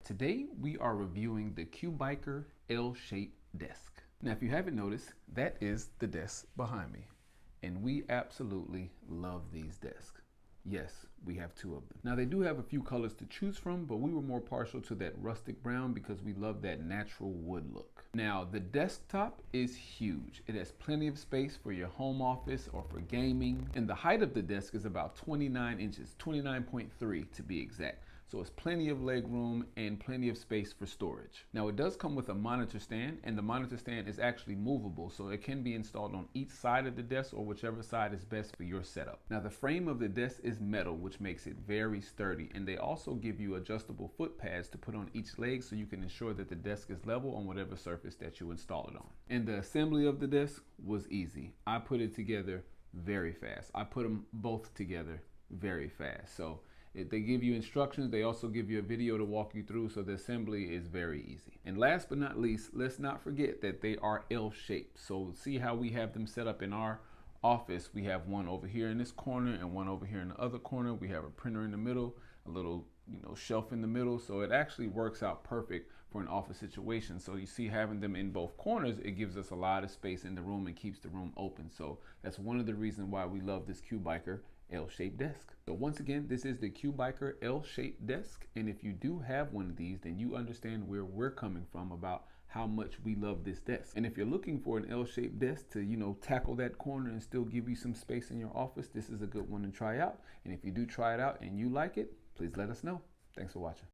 Today we are reviewing the Cubiker L-Shaped Desk. Now if you haven't noticed, that is the desk behind me. And we absolutely love these desks. Yes, we have two of them. Now they do have a few colors to choose from, but we were more partial to that rustic brown because we love that natural wood look. Now the desktop is huge. It has plenty of space for your home office or for gaming. And the height of the desk is about 29 inches, 29.3 to be exact. So it's plenty of leg room and plenty of space for storage. Now it does come with a monitor stand, and the monitor stand is actually movable, so it can be installed on each side of the desk or whichever side is best for your setup. Now the frame of the desk is metal, which makes it very sturdy, and they also give you adjustable foot pads to put on each leg so you can ensure that the desk is level on whatever surface that you install it on. And the assembly of the desk was easy. I put it together very fast. I put them both together very fast. So they give you instructions. They also give you a video to walk you through, so the assembly is very easy. And last but not least, let's not forget that they are L-shaped. So see how we have them set up in our office. We have one over here in this corner and one over here in the other corner. We have a printer in the middle, a little shelf in the middle. So it actually works out perfect for an office situation. So you see, having them in both corners, it gives us a lot of space in the room and keeps the room open. So that's one of the reasons why we love this Cubiker L-shaped desk. So once again, this is the Cubiker L-shaped desk, and if you do have one of these, then you understand where we're coming from about how much we love this desk. And if you're looking for an L-shaped desk to tackle that corner and still give you some space in your office, this is a good one to try out. And if you do try it out and you like it, please let us know. Thanks for watching.